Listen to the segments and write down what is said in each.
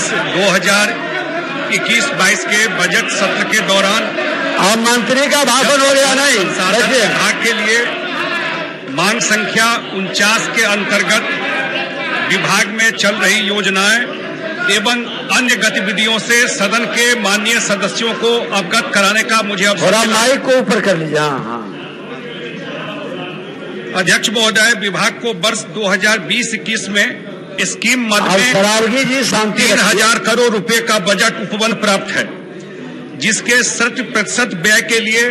वर्ष 2021-22 के बजट सत्र के दौरान आप मंत्री का भाषण हो गया नहीं। संसाधन विभाग के लिए मांग संख्या 49 के अंतर्गत विभाग में चल रही योजनाएं एवं अन्य गतिविधियों से सदन के माननीय सदस्यों को अवगत कराने का मुझे अवसर थोड़ा माइक को ऊपर कर लीजिए। हाँ। अध्यक्ष महोदय, विभाग को वर्ष 2020-21 में स्कीम मद में 3000 करोड़ रुपए का बजट उपवन प्राप्त है, जिसके 60% व्यय के लिए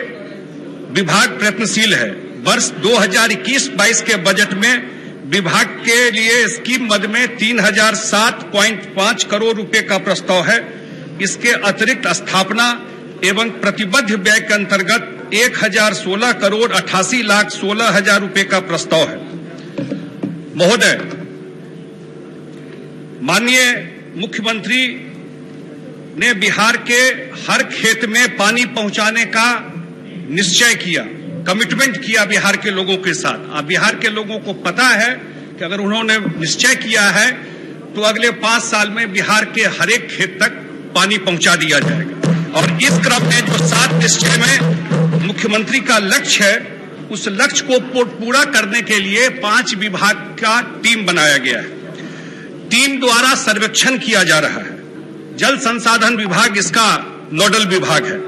विभाग प्रयत्नशील है। वर्ष 2021-22 के बजट में विभाग के लिए स्कीम मद में 3007.5 करोड़ रुपए का प्रस्ताव है। इसके अतिरिक्त स्थापना एवं प्रतिबद्ध व्यय के अंतर्गत 1016 करोड़ 88 लाख 16 हजार रुपए का प्रस्ताव है। महोदय, माननीय मुख्यमंत्री ने बिहार के हर खेत में पानी पहुंचाने का निश्चय किया, कमिटमेंट किया बिहार के लोगों के साथ। अब बिहार के लोगों को पता है कि अगर उन्होंने निश्चय किया है तो अगले 5 साल में बिहार के हर एक खेत तक पानी पहुंचा दिया जाएगा। और इस क्रम में जो 7 निश्चय में मुख्यमंत्री का लक्ष्य है, उस लक्ष्य को पूरा करने के लिए 5 विभाग का टीम बनाया गया है। टीम द्वारा सर्वेक्षण किया जा रहा है। जल संसाधन विभाग इसका नोडल विभाग है।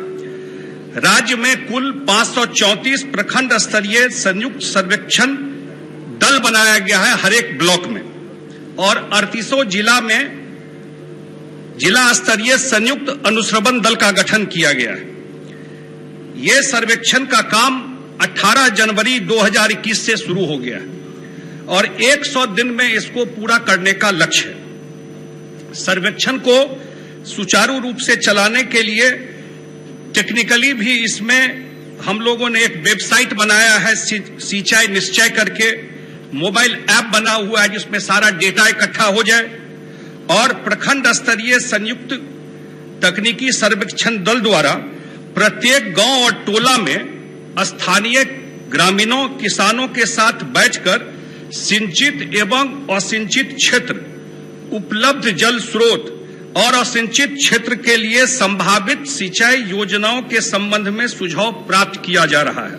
राज्य में कुल 534 प्रखंड स्तरीय संयुक्त सर्वेक्षण दल बनाया गया है हर एक ब्लॉक में, और 38 जिला में जिला स्तरीय संयुक्त अनुश्रवण दल का गठन किया गया है। ये सर्वेक्षण का काम 18 जनवरी 2021 से शुरू हो गया है और 100 दिन में इसको पूरा करने का लक्ष्य है। सर्वेक्षण को सुचारू रूप से चलाने के लिए टेक्निकली भी इसमें हम लोगों ने एक वेबसाइट बनाया है, सिंचाई निश्चय करके मोबाइल ऐप बना हुआ है जिसमें सारा डेटा इकट्ठा हो जाए, और प्रखंड स्तरीय संयुक्त तकनीकी सर्वेक्षण दल द्वारा प्रत्येक गांव और टोला में स्थानीय ग्रामीणों किसानों के साथ बैठकर सिंचित एवं असिंचित क्षेत्र, उपलब्ध जल स्रोत और असिंचित क्षेत्र के लिए संभावित सिंचाई योजनाओं के संबंध में सुझाव प्राप्त किया जा रहा है।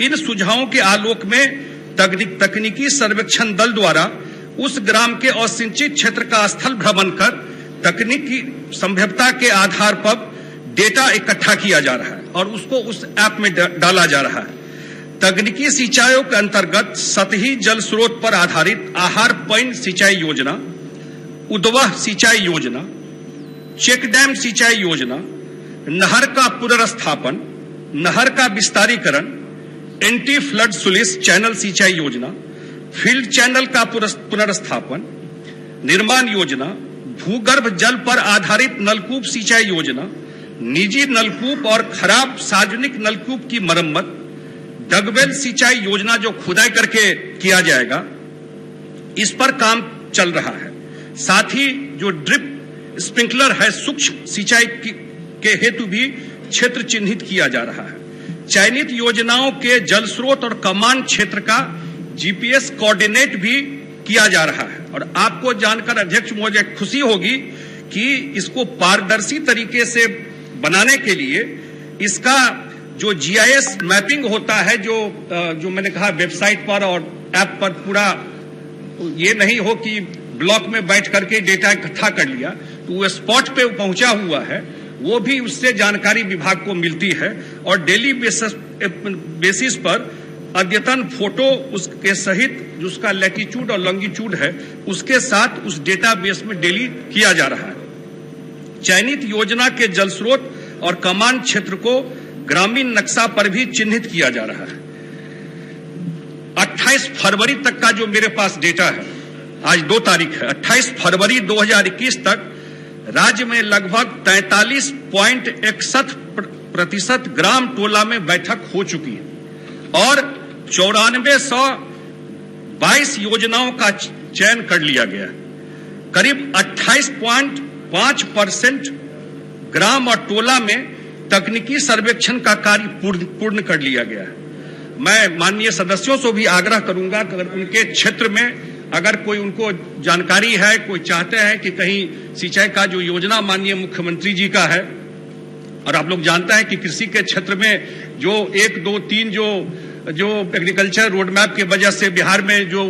इन सुझावों के आलोक में तकनीकी सर्वेक्षण दल द्वारा उस ग्राम के असिंचित क्षेत्र का स्थल भ्रमण कर तकनीकी संभाव्यता के आधार पर डेटा इकट्ठा किया जा रहा है और उसको उस ऐप में डाला जा रहा है। तकनीकी सिंचाइयों के अंतर्गत सतही जल स्रोत पर आधारित आहार पॉइंट सिंचाई योजना, उद्वह सिंचाई योजना, चेक डैम सिंचाई योजना, नहर का पुनर्स्थापन, नहर का विस्तारीकरण, एंटी फ्लड स्लुइस चैनल सिंचाई योजना, फील्ड चैनल का पुनर्स्थापन, निर्माण योजना, भूगर्भ जल पर आधारित नलकूप सिंचाई योजना, निजी नलकूप और खराब सार्वजनिक नलकूप की मरम्मत, डगवेल सिंचाई योजना जो खुदाई करके किया जाएगा, इस पर काम चल रहा है। साथ ही जो ड्रिप स्प्रिंकलर है, सूक्ष्म सिंचाई के हेतु भी क्षेत्र चिन्हित किया जा रहा है। चयनित योजनाओं के जल स्रोत और कमान क्षेत्र का जीपीएस कोऑर्डिनेट भी किया जा रहा है। और आपको जानकर अध्यक्ष महोदय खुशी होगी कि इसको पारदर्शी तरीके से बनाने के लिए इसका जो जीआईएस मैपिंग होता है, जो मैंने कहा वेबसाइट पर और ऐप पर, पूरा ये नहीं हो कि ब्लॉक में बैठ करके डेटा इकट्ठा कर लिया, तो वो स्पॉट पे पहुंचा हुआ है, वो भी उससे जानकारी विभाग को मिलती है और डेली बेसिस पर अद्यतन फोटो उसके सहित जो उसका लैटिट्यूड और लॉन्गिट्यूड है उसके साथ उस डेटाबेस में डेली किया जा रहा है। चयनित योजना के जल स्रोत और कमान क्षेत्र को ग्रामीण नक्शा पर भी चिन्हित किया जा रहा है। 28 फरवरी तक का जो मेरे पास डेटा है, आज 2 तारीख है, 28 फरवरी 2021 तक राज्य में लगभग 43.61% ग्राम टोला में बैठक हो चुकी है और 9422 योजनाओं का चयन कर लिया गया है। करीब 28.5% ग्राम और टोला में तकनीकी सर्वेक्षण का कार्य पूर्ण कर लिया गया है। मैं माननीय सदस्यों से भी आग्रह करूंगा कि अगर उनके क्षेत्र में अगर कोई उनको जानकारी है, कोई चाहते हैं कि कहीं सिंचाई का जो योजना माननीय मुख्यमंत्री जी का है, और आप लोग जानते हैं कि कृषि के क्षेत्र में जो 1, 2, 3 जो एग्रीकल्चर रोड मैप की वजह से बिहार में जो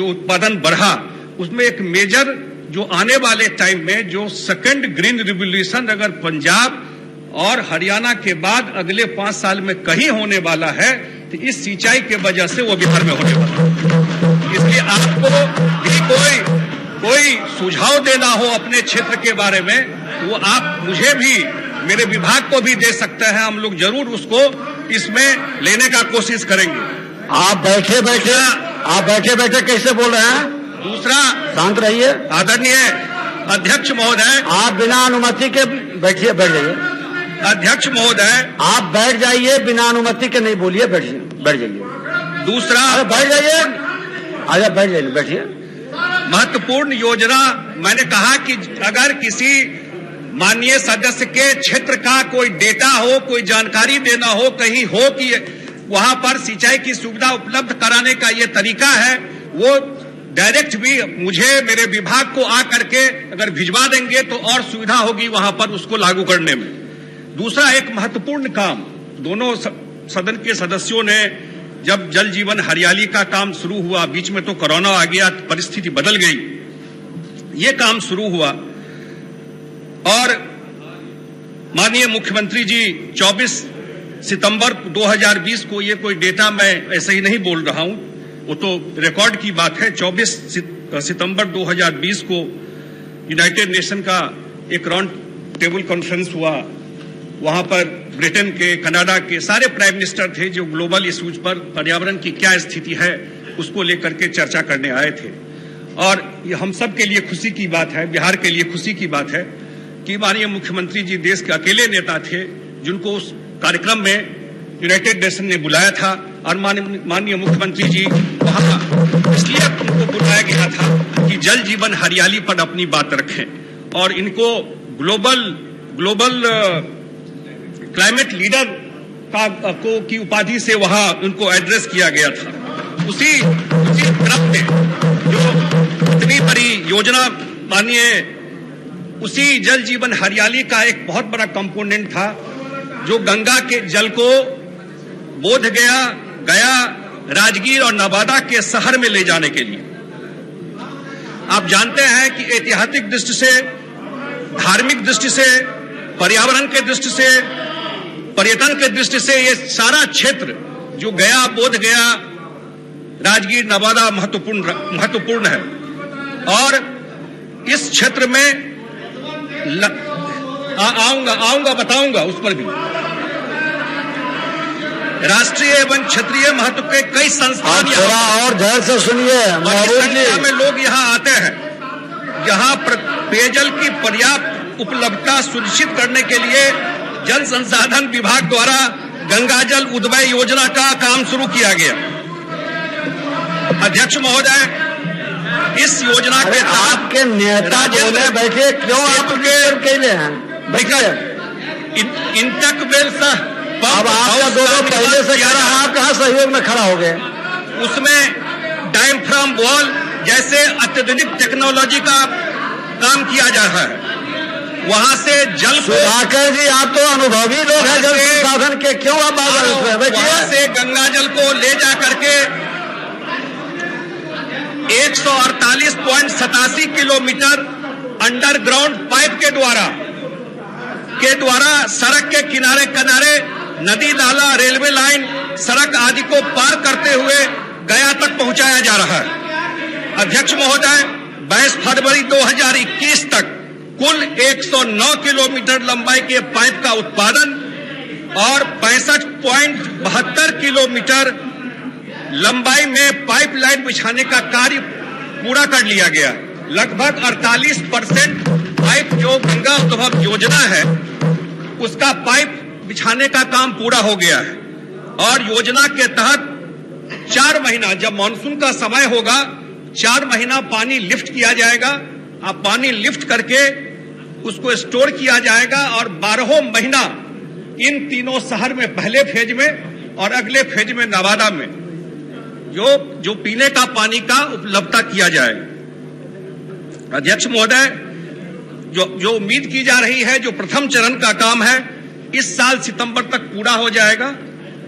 उत्पादन बढ़ा, उसमें एक मेजर जो आने वाले टाइम में जो सेकंड ग्रीन रिवोल्यूशन अगर पंजाब और हरियाणा के बाद अगले 5 साल में कहीं होने वाला है तो इस सिंचाई के वजह से वो बिहार में होने वाला है। इसलिए आपको भी कोई सुझाव देना हो अपने क्षेत्र के बारे में, वो आप मुझे भी, मेरे विभाग को भी दे सकते हैं। हम लोग जरूर उसको इसमें लेने का कोशिश करेंगे। आप बैठे बैठे कैसे बोल रहे हैं? दूसरा, शांत रहिए। आदरणीय अध्यक्ष महोदय, आप बिना अनुमति के बैठ जाइए। अध्यक्ष महोदय, आप बैठ जाइए, बिना अनुमति के नहीं बोलिए, बैठ जाइए। दूसरा, बैठ जाइए, आजा बैठ जाइए, बैठिए। महत्वपूर्ण योजना, मैंने कहा कि अगर किसी माननीय सदस्य के क्षेत्र का कोई डेटा हो, कोई जानकारी देना हो, कहीं हो कि वहां पर सिंचाई की सुविधा उपलब्ध कराने का ये तरीका है, वो डायरेक्ट भी मुझे, मेरे विभाग को आकर के अगर भिजवा देंगे तो और सुविधा होगी वहां पर उसको लागू करने में। दूसरा, एक महत्वपूर्ण काम, दोनों सदन के सदस्यों ने जब जल जीवन हरियाली का काम शुरू हुआ, बीच में तो कोरोना आ गया, परिस्थिति बदल गई, ये काम शुरू हुआ और माननीय मुख्यमंत्री जी 24 सितंबर 2020 को, ये कोई डेटा मैं ऐसे ही नहीं बोल रहा हूं, वो तो रिकॉर्ड की बात है, 24 सितंबर 2020 को यूनाइटेड नेशन का एक राउंड टेबल कॉन्फ्रेंस हुआ। वहां पर ब्रिटेन के, कनाडा के सारे प्राइम मिनिस्टर थे जो ग्लोबल इश्यूज पर पर्यावरण की क्या स्थिति है उसको लेकर के चर्चा करने आए थे। और ये हम सब के लिए खुशी की बात है, बिहार के लिए खुशी की बात है कि माननीय मुख्यमंत्री जी देश के अकेले नेता थे जिनको उस कार्यक्रम में यूनाइटेड नेशन ने बुलाया था। और माननीय मुख्यमंत्री जी वहां इसलिए उनको बुलाया गया था कि जल जीवन हरियाली पर अपनी बात रखें और इनको ग्लोबल क्लाइमेट लीडर की उपाधि से वहां उनको एड्रेस किया गया था। उसी क्रम में जो इतनी बड़ी योजना मानिए, उसी जल जीवन हरियाली का एक बहुत बड़ा कंपोनेंट था जो गंगा के जल को बोध गया, राजगीर और नवादा के शहर में ले जाने के लिए। आप जानते हैं कि ऐतिहासिक दृष्टि से, धार्मिक दृष्टि से, पर्यावरण के दृष्टि से, पर्यटन के दृष्टि से ये सारा क्षेत्र जो गया, बोध गया, राजगीर, नवादा महत्वपूर्ण है। और इस क्षेत्र में आऊंगा बताऊंगा उस पर भी। राष्ट्रीय एवं क्षेत्रीय महत्व के कई संस्थान थोड़ा और ध्यान से सुनिए, संख्या में लोग यहाँ आते हैं। यहाँ पेयजल की पर्याप्त उपलब्धता सुनिश्चित करने के लिए जल संसाधन विभाग द्वारा गंगा जल उद्वय योजना का काम शुरू किया गया। अध्यक्ष महोदय, इस योजना के आपके नेता बोले बैठे, क्यों आपके अकेले हैं? इंटक वेल अब आपका दोनों पहले से कह रहा है, आप कहाँ सहयोग में खड़ा हो गए? उसमें डायफ्राम वॉल जैसे अत्याधुनिक टेक्नोलॉजी का काम किया जा रहा है। वहां से जल को, सुधाकर जी आप तो अनुभवी लोग हैं जल संसाधन के, क्यों आप वहां से गंगा जल को ले जा करके 148.87 किलोमीटर अंडरग्राउंड पाइप के द्वारा सड़क के किनारे नदी, नाला, रेलवे लाइन, सड़क आदि को पार करते हुए गया तक पहुंचाया जा रहा है। अध्यक्ष महोदय, 22 फरवरी 2021 तक कुल 109 किलोमीटर लंबाई के पाइप का उत्पादन और 65.72 किलोमीटर लंबाई में पाइपलाइन बिछाने का कार्य पूरा कर लिया गया। लगभग 48% पाइप जो गंगा उद्वह योजना है उसका पाइप बिछाने का काम पूरा हो गया है। और योजना के तहत 4 महीना, जब मानसून का समय होगा, 4 महीना पानी लिफ्ट किया जाएगा। अब पानी लिफ्ट करके उसको स्टोर किया जाएगा और 12 महीना इन तीनों शहर में, पहले फेज में और अगले फेज में नवादा में जो पीने का पानी का उपलब्धता किया जाए। अध्यक्ष महोदय, जो उम्मीद की जा रही है, जो प्रथम चरण का काम है, इस साल सितंबर तक पूरा हो जाएगा।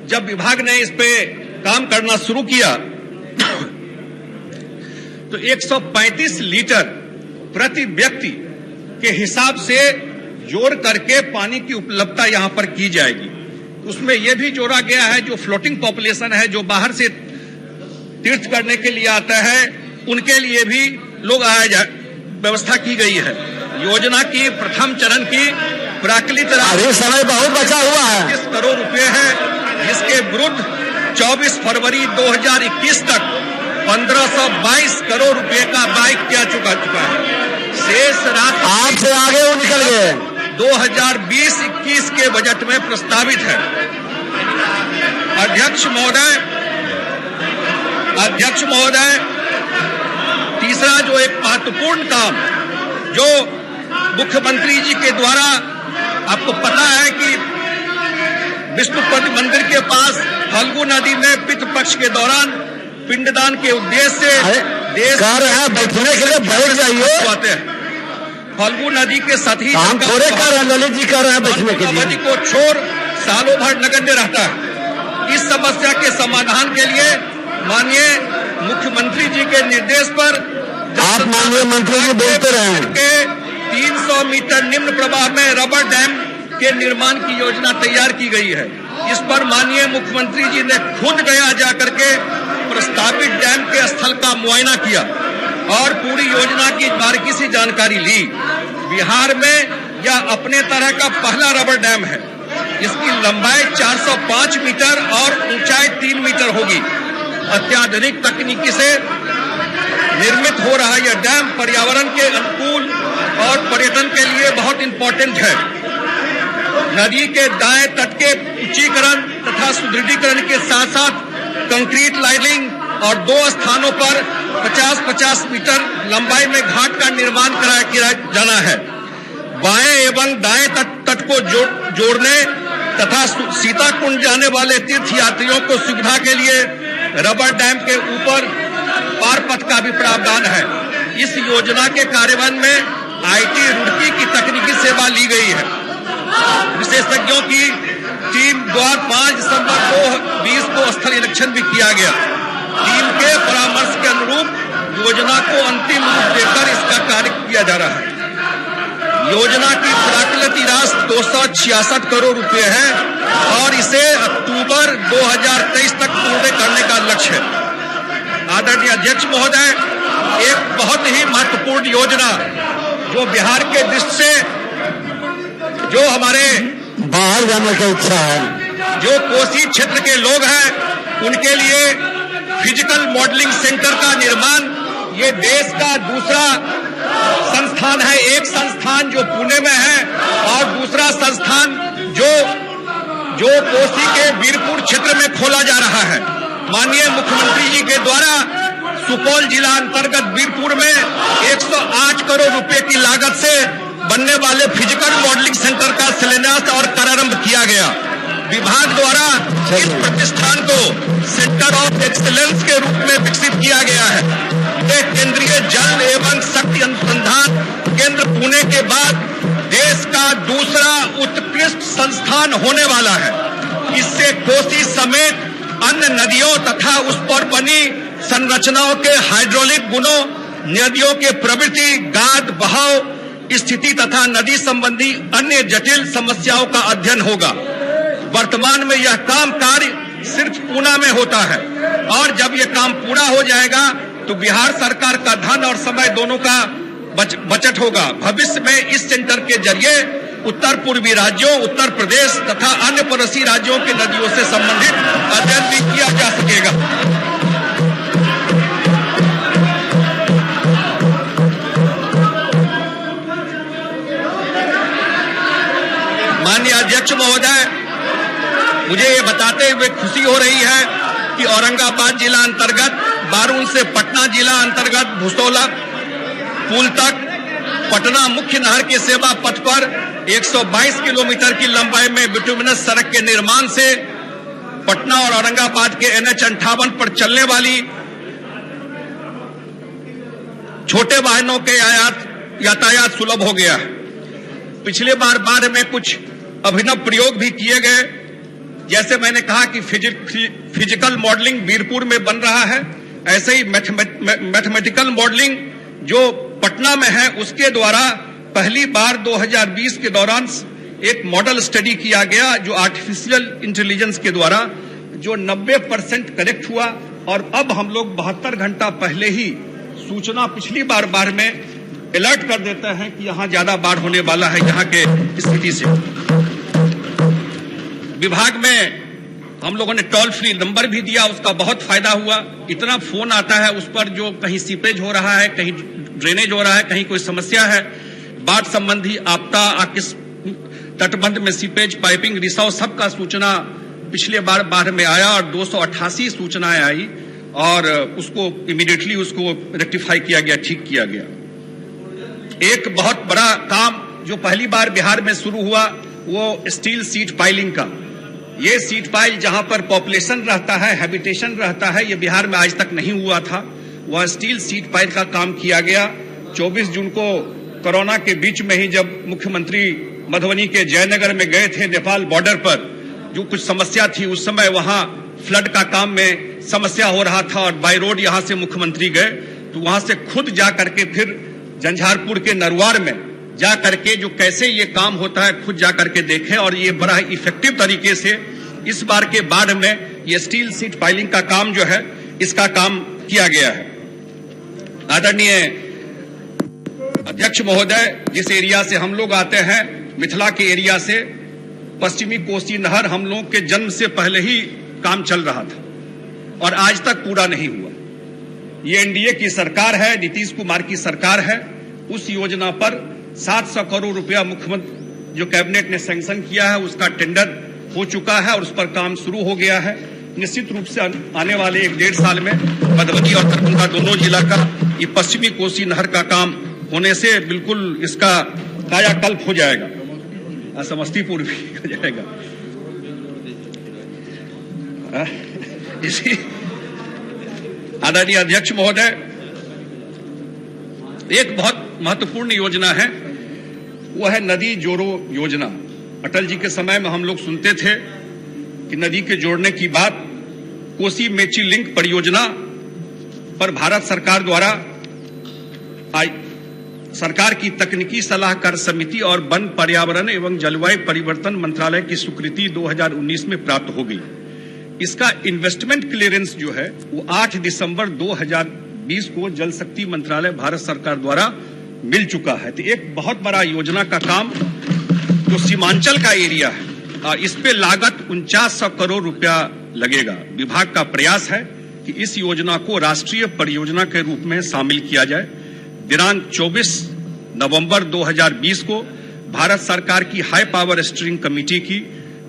जब विभाग ने इस पे काम करना शुरू किया तो 135 लीटर प्रति व्यक्ति के हिसाब से जोड़ करके पानी की उपलब्धता यहां पर की जाएगी। उसमें यह भी जोड़ा गया है, जो फ्लोटिंग पॉपुलेशन है, जो बाहर से तीर्थ करने के लिए आता है, उनके लिए भी लोग व्यवस्था की गई है। योजना की प्रथम चरण की प्राकृतिक अभी समय बहुत बचा हुआ है, 30 करोड़ रुपए है, जिसके विरुद्ध 24 फरवरी 2021 तक 1522 करोड़ रुपए का व्यय किया चुका है। शेष राशि आपसे आगे वो निकल गए 2020-21 के बजट में प्रस्तावित है। अध्यक्ष महोदय, तीसरा जो एक महत्वपूर्ण काम जो मुख्यमंत्री जी के द्वारा, आपको पता है कि विष्णुपद मंदिर के पास फल्गु नदी में पितृ पक्ष के दौरान पिंडदान के उद्देश्य से देश बैठने के लिए बैठ जाइए आते हैं। फल्गु नदी के साथ ही हम थोड़े कर रहे हैं, ललित जी कर रहे हैं बैठने के लिए, नदी को छोड़ सालों भर नगण्य रहता है। इस समस्या के समाधान के लिए माननीय मुख्यमंत्री जी के निर्देश पर आप माननीय मंत्री जी बोलते रहे के 300 मीटर निम्न प्रवाह में रबर डैम के निर्माण की योजना तैयार की गई है। इस पर माननीय मुख्यमंत्री जी ने खुद गया जाकर के प्रस्तावित डैम के स्थल का मुआयना किया और पूरी योजना की बारीकी जानकारी ली। बिहार में यह अपने तरह का पहला रबर डैम है। इसकी लंबाई 405 मीटर और ऊंचाई 3 मीटर होगी। अत्याधुनिक तकनीकी से निर्मित हो रहा यह डैम पर्यावरण के अनुकूल और पर्यटन के लिए बहुत इंपॉर्टेंट है। नदी के दाएं तट के उच्चीकरण तथा सुदृढ़ीकरण के साथ साथ कंक्रीट लाइनिंग और 2 स्थानों पर 50-50 मीटर लंबाई में घाट का निर्माण किया जाना है। बाएं एवं दाएं तट को जोड़ने तथा सीताकुंड जाने वाले तीर्थ यात्रियों को सुविधा के लिए रबर डैम के ऊपर पार पथ का भी प्रावधान है। इस योजना के कार्यान्वयन में आईटी रुड़की की तकनीकी सेवा ली गई है। विशेषज्ञों की टीम द्वारा 5 दिसंबर 2020 को स्थल निरीक्षण भी किया गया। टीम के परामर्श के अनुरूप योजना को अंतिम रूप देकर इसका कार्य किया जा रहा है। योजना की प्राकृतिक राशि 266 करोड़ रुपए है और इसे अक्टूबर 2023 तक पूर्ण करने का लक्ष्य है। आदरणीय अध्यक्ष महोदय, एक बहुत ही महत्वपूर्ण योजना जो बिहार के दृष्टि से जो हमारे बाहर जाने की इच्छा है, जो कोसी क्षेत्र के लोग हैं, उनके लिए फिजिकल मॉडलिंग सेंटर का निर्माण, ये देश का दूसरा संस्थान है। एक संस्थान जो पुणे में है और दूसरा संस्थान जो कोसी के वीरपुर क्षेत्र में खोला जा रहा है। माननीय मुख्यमंत्री जी के द्वारा सुपौल जिला अंतर्गत वीरपुर में 108 करोड़ रुपए की लागत से बनने वाले फिजिकल मॉडलिंग सेंटर का शिलान्यास और करारंभ किया गया। विभाग द्वारा इस प्रतिष्ठान को सेंटर ऑफ एक्सीलेंस के रूप में विकसित किया गया है। यह केंद्रीय जल एवं शक्ति अनुसंधान केंद्र पुणे के बाद देश का दूसरा उत्कृष्ट संस्थान होने वाला है। इससे कोसी समेत अन्य नदियों तथा उस पर बनी संरचनाओं के हाइड्रोलिक गुणों, नदियों के प्रवृत्ति, गाद, बहाव स्थिति तथा नदी संबंधी अन्य जटिल समस्याओं का अध्ययन होगा। वर्तमान में यह काम कार्य सिर्फ पूना में होता है और जब यह काम पूरा हो जाएगा तो बिहार सरकार का धन और समय दोनों का बचत होगा। भविष्य में इस सेंटर के जरिए उत्तर पूर्वी राज्यों, उत्तर प्रदेश तथा अन्य पड़ोसी राज्यों की नदियों से संबंधित अध्ययन भी किया जा सकेगा। माननीय अध्यक्ष महोदय, मुझे ये बताते हुए खुशी हो रही है कि औरंगाबाद जिला अंतर्गत बारून से पटना जिला अंतर्गत भुसौला पुल तक पटना मुख्य नहर के सेवा पथ पर 122 किलोमीटर की लंबाई में बिटुमिनस सड़क के निर्माण से पटना और औरंगाबाद के NH 58 पर चलने वाली छोटे वाहनों के यातायात सुलभ हो गया है। पिछले बार में कुछ अभिनव प्रयोग भी किए गए, जैसे मैंने कहा कि फिजिकल मॉडलिंग बीरपुर में बन रहा है, ऐसे ही मैथमेटिकल मॉडलिंग जो पटना में है उसके द्वारा पहली बार 2020 के दौरान एक मॉडल स्टडी किया गया जो आर्टिफिशियल इंटेलिजेंस के द्वारा जो 90% करेक्ट हुआ। और अब हम लोग 72 घंटा पहले ही सूचना पिछली बार में अलर्ट कर देते हैं कि यहां ज्यादा बाढ़ होने वाला है यहां के स्थिति से। विभाग में हम लोगों ने टोल फ्री नंबर भी दिया, उसका बहुत फायदा हुआ। इतना फोन आता है उस पर जो कहीं सीपेज हो रहा है, कहीं ड्रेनेज हो रहा है, कहीं कोई समस्या है, बाढ़ संबंधी आपदा, किस तटबंध में सीपेज, पाइपिंग, रिसाव, सबका सूचना पिछले बार में आया और 288 सूचनाएं आई और उसको इमीडिएटली उसको रेक्टिफाई किया गया, ठीक किया गया। एक बहुत बड़ा काम जो पहली बार बिहार में शुरू हुआ वो स्टील सीट पाइलिंग का। ये सीट पाइल जहां पर पॉपुलेशन रहता है, हैबिटेशन रहता है, ये बिहार में आज तक नहीं हुआ था। वह स्टील सीट पाइल का काम किया गया। 24 जून को कोरोना के बीच में ही जब मुख्यमंत्री मधुबनी के जयनगर में गए थे, नेपाल बॉर्डर पर जो कुछ समस्या थी, उस समय वहां फ्लड का काम में समस्या हो रहा था और बाय रोड यहां से मुख्यमंत्री गए तो वहां से खुद जा करके फिर झंझारपुर के नरवार में जा करके जो कैसे ये काम होता है खुद जा करके देखे और ये बड़ा इफेक्टिव तरीके से इस बार के बाढ़ में ये स्टील सीट पाइलिंग का काम जो है इसका काम किया गया है। आदरणीय अध्यक्ष महोदय, जिस एरिया से हम लोग आते हैं, मिथिला के एरिया से, पश्चिमी कोसी नहर हम लोग के जन्म से पहले ही काम चल रहा था और आज तक पूरा नहीं हुआ। ये एनडीए की सरकार है, नीतीश कुमार की सरकार है। उस योजना पर 700 करोड़ रुपया मुख्यमंत्री जो कैबिनेट ने सैंक्शन किया है उसका टेंडर हो चुका है और उस पर काम शुरू हो गया है। निश्चित रूप से आने वाले 1-1.5 साल में मधुबनी और दरभंगा दोनों जिला का ये पश्चिमी कोसी नहर का काम होने से बिल्कुल इसका कायाकल्प हो जाएगा, समस्तीपुर भी हो जाएगा। इसी आदरणीय अध्यक्ष महोदय, एक बहुत महत्वपूर्ण योजना है, वो है नदी जोड़ो योजना। अटल जी के समय में हम लोग सुनते थे कि नदी के जोड़ने की बात। कोसी मेची लिंक परियोजना पर भारत सरकार द्वारा सरकार की तकनीकी सलाहकार समिति और वन, पर्यावरण एवं जलवायु परिवर्तन मंत्रालय की स्वीकृति 2019 में प्राप्त हो गई। इसका इन्वेस्टमेंट क्लियरेंस जो है वो 8 दिसंबर 2020 को जल शक्ति मंत्रालय भारत सरकार द्वारा मिल चुका है। तो एक बहुत बड़ा योजना का काम जो सीमांचल का एरिया है, इस पे लागत 4900 करोड़ रुपया लगेगा। विभाग का प्रयास है कि इस योजना को राष्ट्रीय परियोजना के रूप में शामिल किया जाए। दिनांक 24 नवंबर 2020 को भारत सरकार की हाई पावर स्टीयरिंग कमेटी की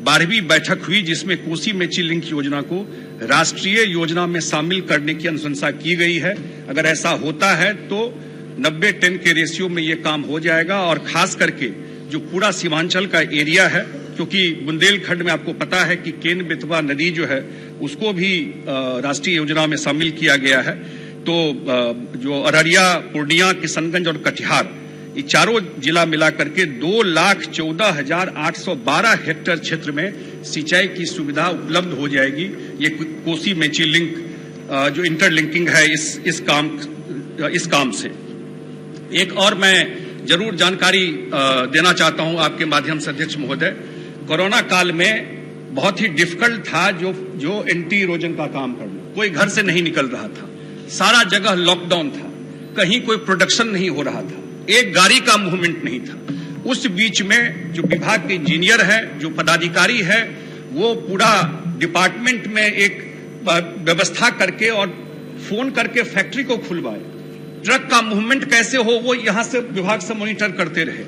12वीं बैठक हुई, जिसमें कोसी मेची लिंक योजना को राष्ट्रीय योजना में शामिल करने की अनुशंसा की गई है। अगर ऐसा होता है तो 90-10 के रेशियो में ये काम हो जाएगा और खास करके जो पूरा सीमांचल का एरिया है, क्योंकि बुंदेलखंड में आपको पता है कि केन बेतवा नदी जो है उसको भी राष्ट्रीय योजना में शामिल किया गया है। तो जो अररिया, पूर्णिया, किशनगंज और कटिहार, ये चारों जिला मिला करके 2,14,812 हेक्टेयर क्षेत्र में सिंचाई की सुविधा उपलब्ध हो जाएगी। ये कोसी मेची लिंक जो इंटरलिंकिंग है इस काम से। एक और मैं जरूर जानकारी देना चाहता हूं आपके माध्यम से अध्यक्ष महोदय, कोरोना काल में बहुत ही डिफिकल्ट था जो एंटी इरोजन का काम करना। कोई घर से नहीं निकल रहा था, सारा जगह लॉकडाउन था, कहीं कोई प्रोडक्शन नहीं हो रहा था, एक गाड़ी का मूवमेंट नहीं था। उस बीच में जो विभाग के इंजीनियर है, जो पदाधिकारी है, वो पूरा डिपार्टमेंट में एक व्यवस्था करके और फोन करके फैक्ट्री को खुलवाए। ट्रक का मूवमेंट कैसे हो वो यहां से विभाग से मॉनिटर करते रहे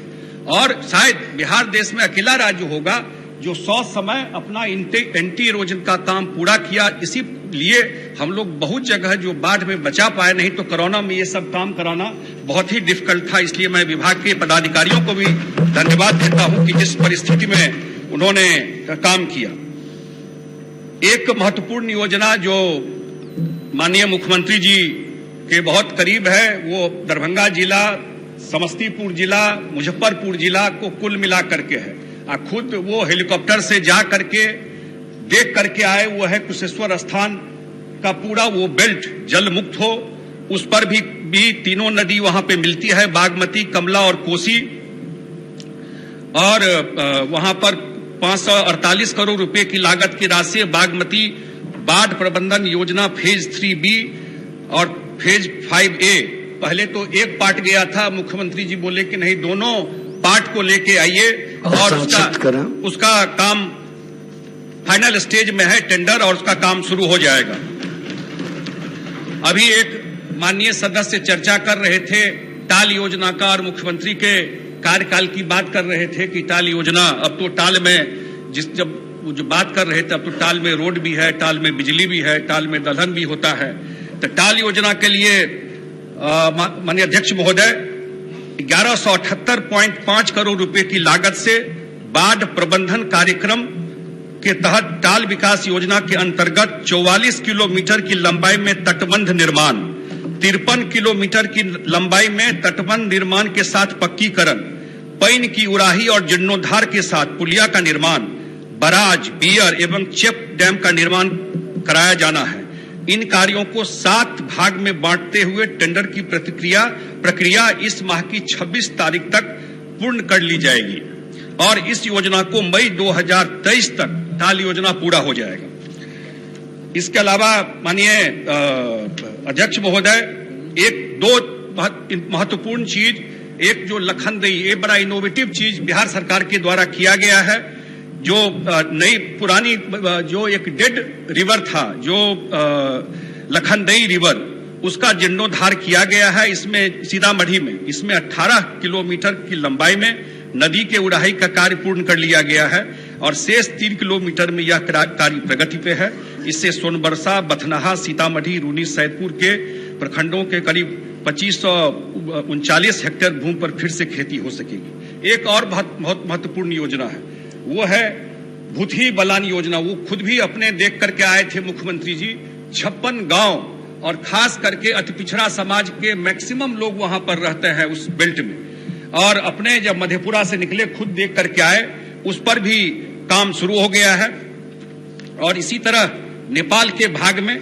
और शायद बिहार देश में अकेला राज्य होगा जो 100 समय अपना एंटी इरोजन का काम पूरा किया। इसीलिए हम लोग बहुत जगह जो बाढ़ में बचा पाए, नहीं तो कोरोना में ये सब काम कराना बहुत ही डिफिकल्ट था। इसलिए मैं विभाग के पदाधिकारियों को भी धन्यवाद देता हूं कि जिस परिस्थिति में उन्होंने काम किया। एक महत्वपूर्ण योजना जो माननीय मुख्यमंत्री जी के बहुत करीब है, वो दरभंगा जिला, समस्तीपुर जिला, मुजफ्फरपुर जिला को कुल मिला करके है। खुद वो हेलीकॉप्टर से जा करके देख करके आए, वो है कुशेश्वर स्थान का पूरा वो बेल्ट जल मुक्त हो, उस पर भी तीनों नदी वहां पे मिलती है, बागमती, कमला और कोसी, और वहां पर 548 करोड़ रुपए की लागत की राशि बागमती बाढ़ प्रबंधन योजना फेज 3B और फेज 5A। पहले तो एक पार्ट गया था, मुख्यमंत्री जी बोले कि नहीं, दोनों पार्ट को लेके आइए, और उसका काम फाइनल स्टेज में है, टेंडर, और उसका काम शुरू हो जाएगा। अभी एक माननीय सदस्य चर्चा कर रहे थे टाल योजना का, और मुख्यमंत्री के कार्यकाल की बात कर रहे थे कि टाल योजना, अब तो टाल में जब जो बात कर रहे थे, अब तो टाल में रोड भी है, टाल में बिजली भी है, टाल में दलहन भी होता है। तो टाल योजना के लिए माननीय अध्यक्ष महोदय 1178.5 करोड़ रुपए की लागत से बाढ़ प्रबंधन कार्यक्रम के तहत टाल विकास योजना के अंतर्गत 44 किलोमीटर की लंबाई में तटबंध निर्माण, 53 किलोमीटर की लंबाई में तटबंध निर्माण के साथ पक्कीकरण, पैन की उड़ाही और जीर्णोद्धार के साथ पुलिया का निर्माण, बराज, बियर एवं चेक डैम का निर्माण कराया जाना है। इन कार्यों को 7 भाग में बांटते हुए टेंडर की प्रक्रिया इस माह की 26 तारीख तक पूर्ण कर ली जाएगी, और इस योजना को मई 2023 तक टाल योजना पूरा हो जाएगा। इसके अलावा माननीय अध्यक्ष महोदय, दो महत्वपूर्ण चीज, एक जो लखनदई, ये बड़ा इनोवेटिव चीज बिहार सरकार के द्वारा किया गया है, जो नई पुरानी जो एक डेड रिवर था, जो लखनदई रिवर, उसका जीर्णोद्धार किया गया है। इसमें सीतामढ़ी में इसमें 18 किलोमीटर की लंबाई में नदी के उड़ाही का कार्य पूर्ण कर लिया गया है, और शेष 3 किलोमीटर में यह कार्य प्रगति पे है। इससे सोनबरसा, बथनाहा, सीतामढ़ी, रूनी, सैदपुर के प्रखंडों के करीब 2539 हेक्टेयर भूमि पर फिर से खेती हो सकेगी। एक और बहुत महत्वपूर्ण योजना है, वो है भूथी बलान योजना। वो खुद भी अपने देख करके आए थे मुख्यमंत्री जी। 56 गांव और खास करके अति पिछड़ा समाज के मैक्सिमम लोग वहां पर रहते हैं उस बेल्ट में, और अपने जब मधेपुरा से निकले खुद देख करके आए, उस पर भी काम शुरू हो गया है। और इसी तरह नेपाल के भाग में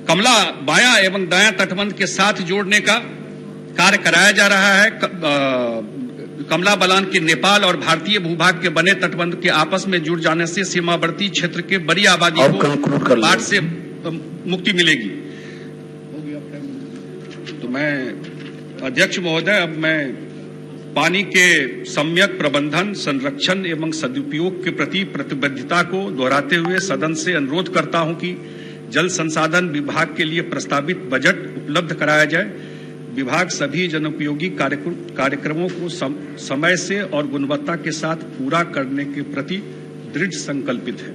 कमला बायां एवं दायां तटबंध के साथ जोड़ने का कार्य कराया जा रहा है। कमला बलान के नेपाल और भारतीय भूभाग के बने तटबंध के आपस में जुड़ जाने से सीमावर्ती क्षेत्र के बड़ी आबादी को बाढ़ से मुक्ति मिलेगी। तो मैं अध्यक्ष महोदय, अब मैं पानी के सम्यक प्रबंधन, संरक्षण एवं सदुपयोग के प्रति प्रतिबद्धता को दोहराते हुए सदन से अनुरोध करता हूं कि जल संसाधन विभाग के लिए प्रस्तावित बजट उपलब्ध कराया जाए। विभाग सभी जनोपयोगी कार्यक्रमों को समय से और गुणवत्ता के साथ पूरा करने के प्रति दृढ़ संकल्पित है।